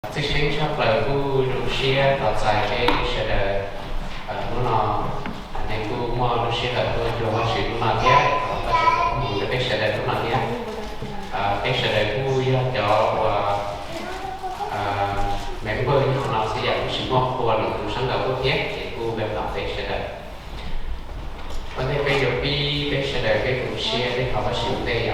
Thực sinh chắc là cô Russia tạo ra cái sẽ là nó nên cô mà Russia là cô cho họ sử dụng nào thế và sẽ có một cái sẽ là lúc nào thế cái sẽ là cô cho member như thế nào sẽ dạy cái sự ngọc của lực lượng sáng tạo quốc tế thì cô về làm cái sẽ là vấn đề bây giờ cái sẽ là cái Russia để họ sử dụng đây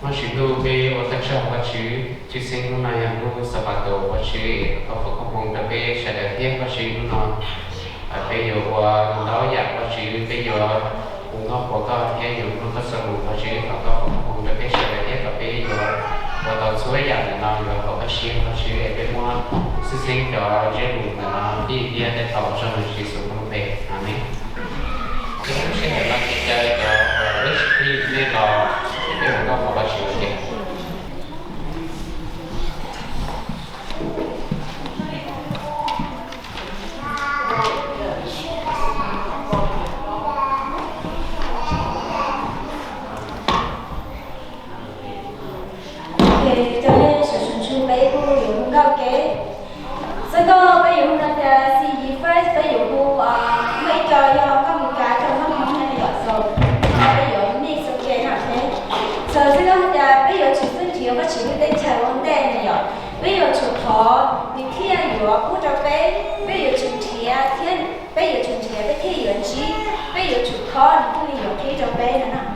mà sử dụng cái ở tất cả các chữ sinh nó này nó sẽ bắt đầu các chữ có phải có mong đặc biệt sẽ là tiếp các chữ nó bây giờ đó dạng các chữ bây giờ cũng nó có cái ví dụ nó có sử dụng các chữ có phải có mong đặc biệt sẽ là tiếp các bây giờ và tàu suối dạng nó rồi có các chữ ở bên ngoài sinh cho chế độ là đi để tạo cho mình sử dụng nó về amen cái thứ sẽ là cái chơi cho rich nên là cái một câu hỏi chuyện gì cho nên sử dụng chung lấy cô dùng cao kế sau đó bây giờ là gì first bây giờ cô mấy cho có một cái trong nó không hay gọi rồi bây giờ mình sẽ kể nào thế sau đó là bây giờ chúng tôi chỉ có chỉ để chạy vấn đề này rồi bây giờ chúng họ mình thiênอยู่不着杯bây giờ chúng thiên bây giờ chúng被天元气bây giờ chúng họ你不能有可以着杯的呢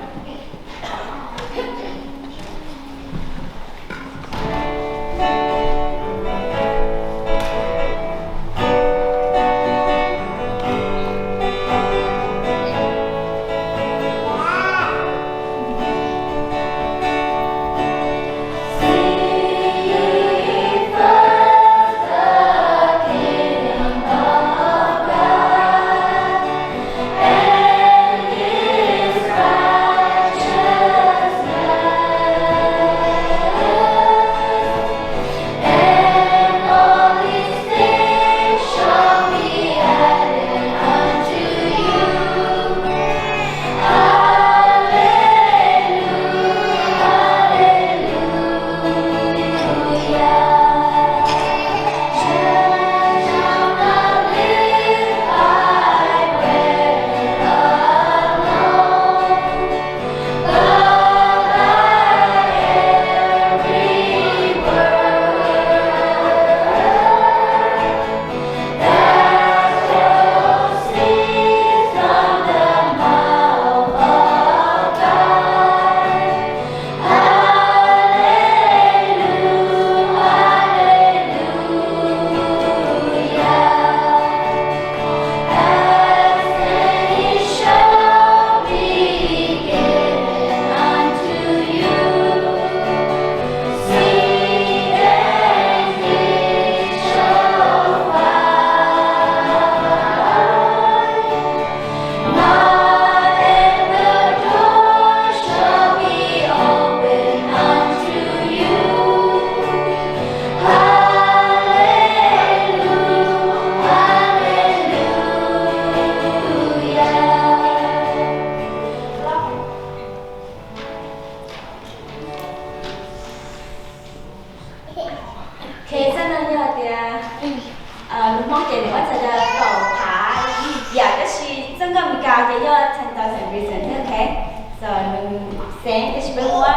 Hãy subscribe cho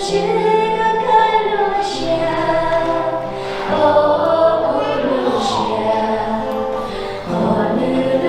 kênh Ghiền Mì Gõ để không bỏ lỡ những video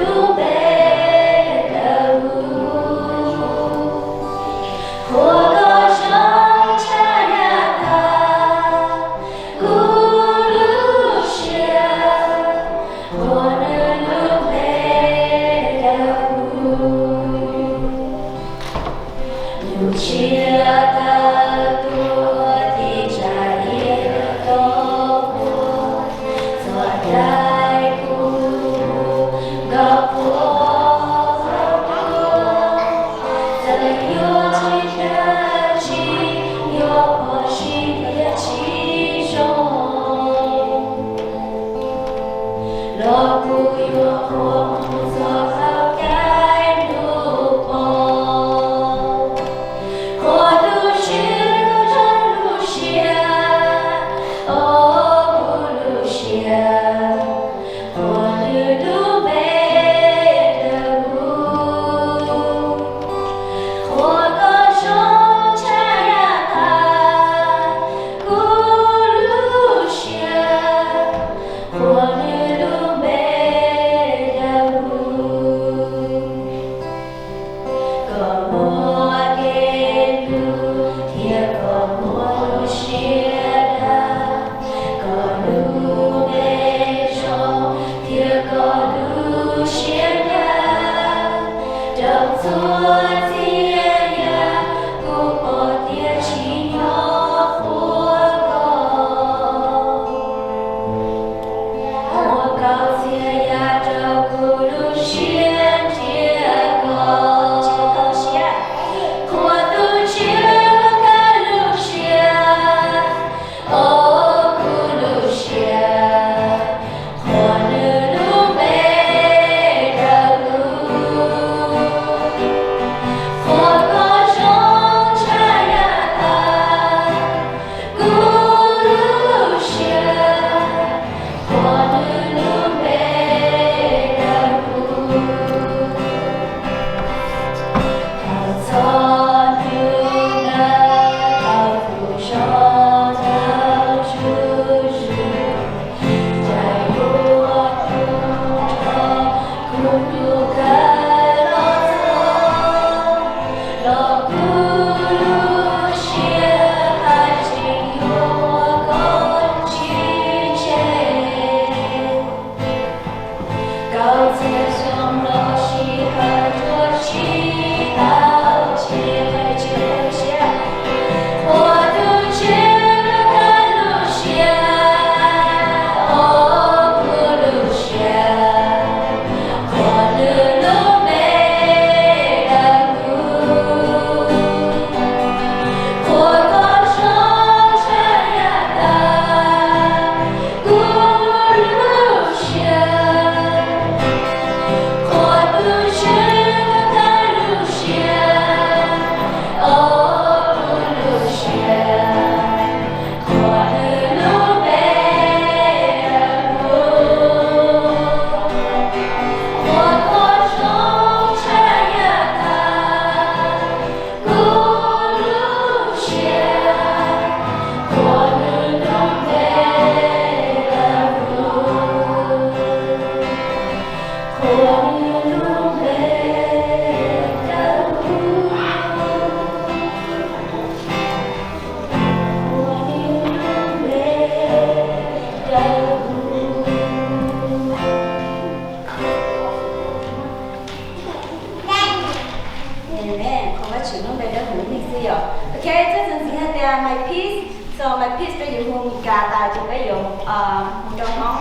hấp dẫn kế chắc chắn sẽ là my piece. So my piece bây giờ hôn cả tại chỗ bây giờ trong nó.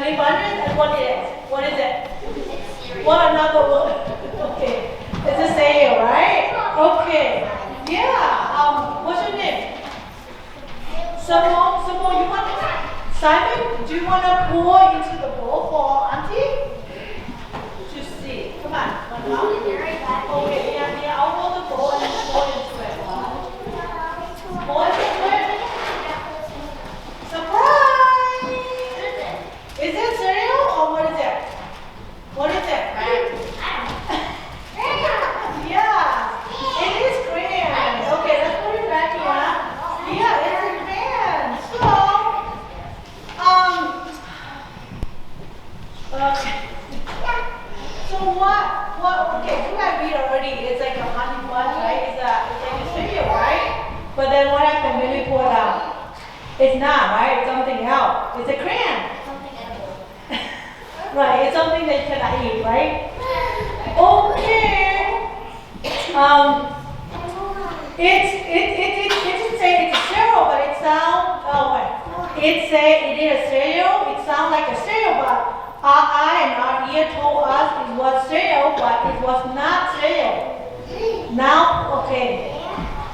Honey-bunches, and what is it? What is it? What another word? Okay. It's a cereal, right? Okay. Yeah. What's your name? Simone, you want Simon, do you want to pour into the bowl for Auntie? To see. Come on. One more. Okay, yeah, I'll hold the bowl and pour into it. Pour into it. Surprise! Is it cereal or what is it? What is it? Yeah, it is crayon. Okay, let's put it back here. Yeah, it's a crayon. Okay. So okay, you guys read already. It's like a honey bunch, right? It's like a cereal, right? But then what happened when we pour it out? It's not, right? It's something else. It's a crayon. Right, it's something that you cannot eat, right? Okay. It didn't say it's a cereal, but it sounds, it say it is a cereal. It sounds like a cereal, but our eye and our ear told us it was cereal, but it was not cereal. Now, okay.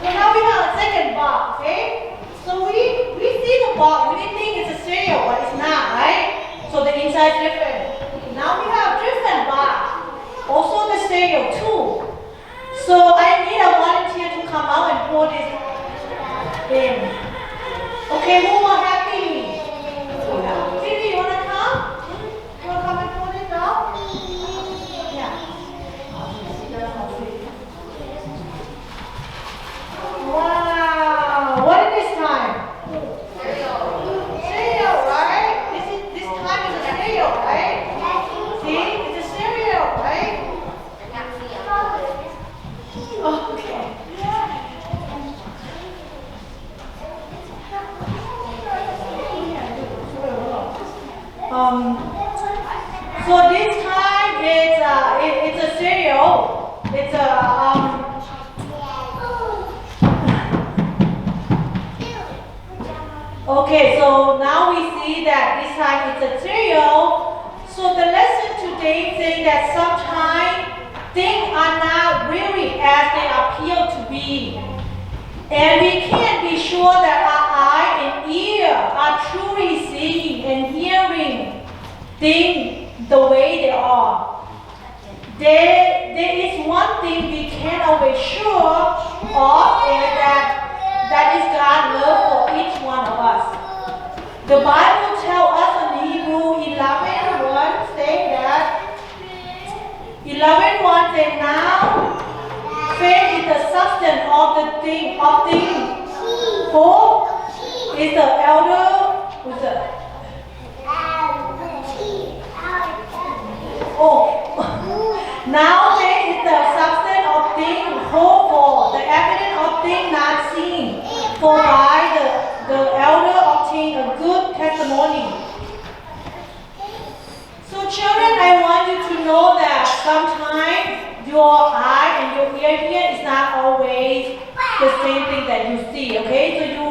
So now we have a second box, okay? So we see the box, we think it's a cereal, but it's not, right? So the inside is different. Now we have different box. Also the cereal too. So I need a volunteer to come out and pour this in. Okay, who will help me? Phoebe, you wanna come? You wanna come and pour this out? Yeah. Wow, what is this time? Cereal, right? This time is a cereal, right? See, it's a cereal, right? Okay. So this time it's a cereal. It's a Okay, so now we see that this time it's a cereal. So the lesson today says that sometimes things are not really as they appear to be. And we can't be sure that our eye and ear are truly seeing and hearing things the way they are. There is one thing we can always sure of, and that is God's love for each one of us. The Bible tells us in Hebrews 11:1 say that 11:1 say now faith is the substance of the thing of things. Hope is the elder. Who's that? Now faith is the substance of things hoped for, the evidence of things not seen. For by the elder obtain a good testimony. So children, I want you to know that sometimes your eye and your ear here is not always the same thing that you see, okay? So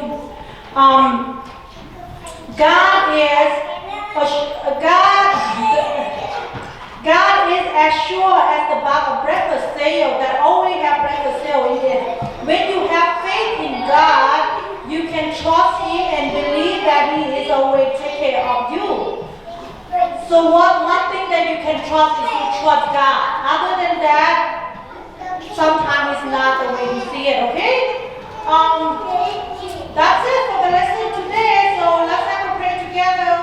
God is as sure as the box of breakfast cereal that always have breakfast cereal in it. When you have faith in God, you can trust Him and believe that He is always take care of you. So one thing that you can trust is to trust God. Other than that, sometimes it's not the way you see it, okay? That's it for the lesson today. So let's have a prayer together.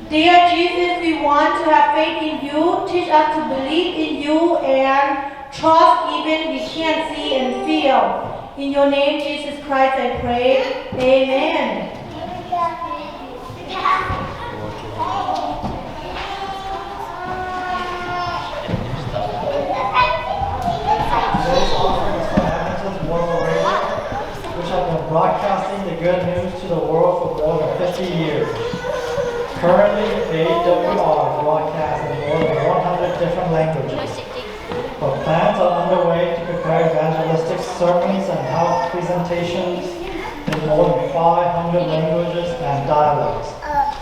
Dear Jesus, we want to have faith in you. Teach us to believe in you and trust even we can't see and feel. In your name, Jesus Christ, I pray. Amen. Today's offering is from Adventist World Radio, which have been broadcasting the good news to the world for more than 50 years. Currently, AWR broadcasts in more than 100 different languages. But plans are underway to prepare evangelistic sermons and health presentations in more than 500 languages and dialects.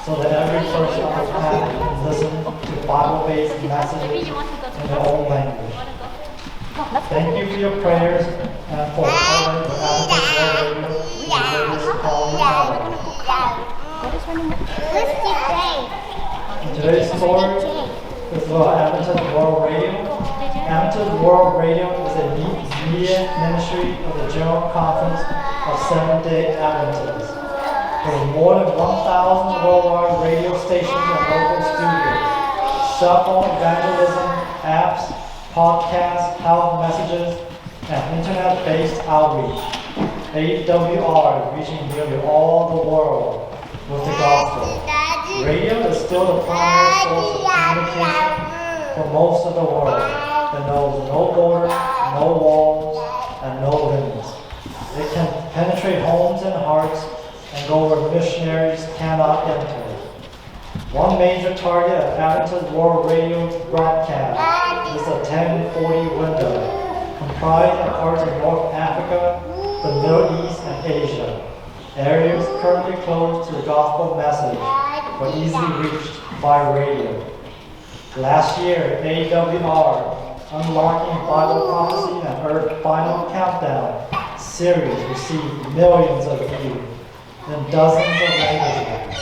so that every person on the planet can listen to Bible-based messages in their own language. Thank you for your prayers and for covering the Adventist World Radio in various colonies. In today's story is about Adventist World Radio. Adventist World Radio is a media ministry of the General Conference of Seventh-day Adventists. There are more than 1,000 worldwide radio stations and local studios, cell phone evangelism, apps, podcasts, health messages, and internet-based outreach. AWR is reaching nearly all the world with the gospel. Radio is still the primary source of communication for most of the world that knows no borders, no walls, and no limits. It can penetrate homes and hearts and go where missionaries cannot enter. One major target of Adventist World Radio's broadcast is the 1040 window, comprised of parts of North Africa, the Middle East, and Asia. Areas currently closed to the gospel message, but easily reached by radio. Last year, AWR, Unlocking Bible Prophecy and Earth Final Countdown series received millions of views in dozens of languages.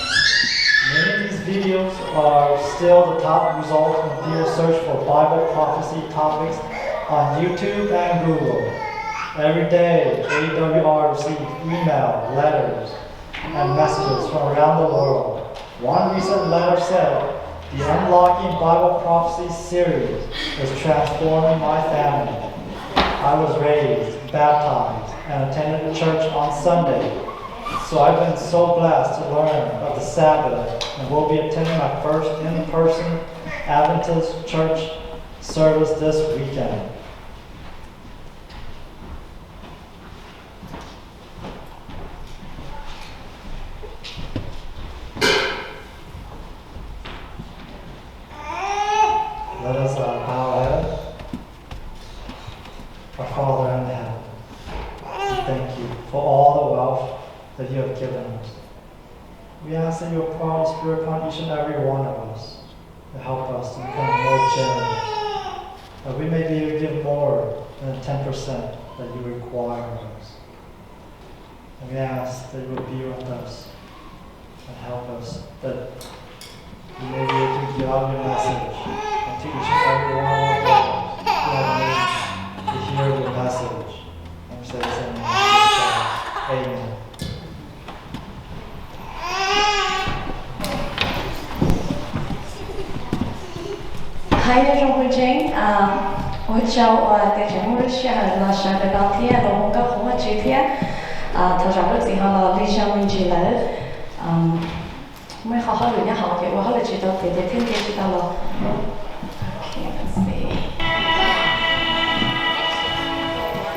Many of these videos are still the top results when viewers search for Bible prophecy topics on YouTube and Google. Every day, AWR receives email, letters, and messages from around the world. One recent letter said, "The Unlocking Bible Prophecy series is transforming my family. I was raised, baptized, and attended church on Sunday. So I've been so blessed to learn of the Sabbath and will be attending my first in-person Adventist church service this weekend." Let us bow our head. Our Father in heaven, we thank you for all the wealth that you have given us. We ask that you will pour out your Spirit upon each and every one of us to help us to become more generous, that we may be able to give more than 10% that you require of us. And we ask that you will be with us and help us, that we may be able to give out your message and to each and every one of our brothers who have need to hear your message. And we say this in the name of Jesus. Amen. Hai trong quân chính ôi chào để chúng tôi sẽ là sẽ được đón tiếp và một cái không chi tiết thật ra là gì họ là lý do mình chỉ là mấy họ hỏi được nhà họ thì họ là chỉ đâu để thêm cái chỉ đâu là okay, let's see.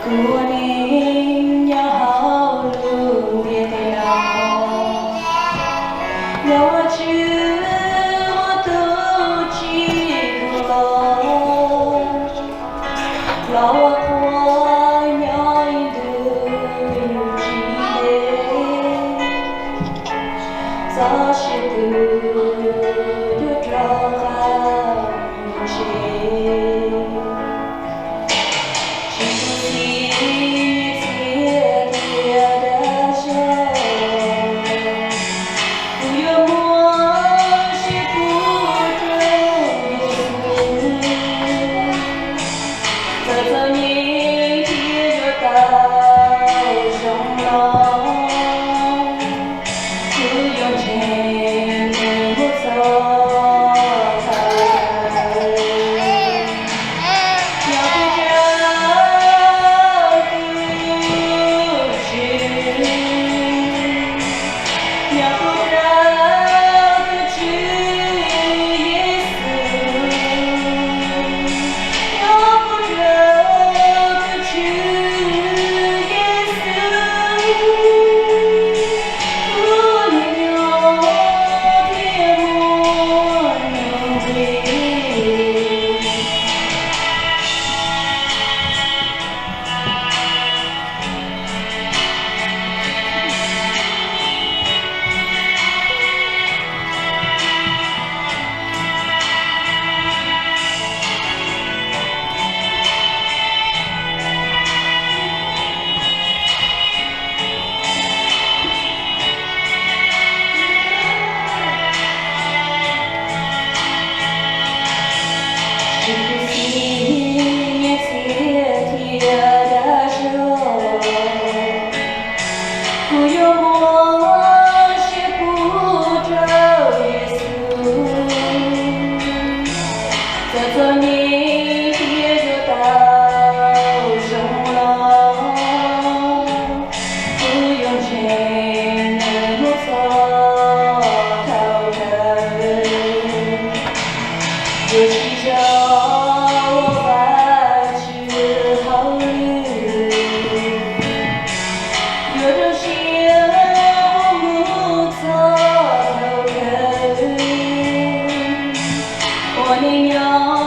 Cô đi nhà họ luôn đi theo nhau chứ She đi nhau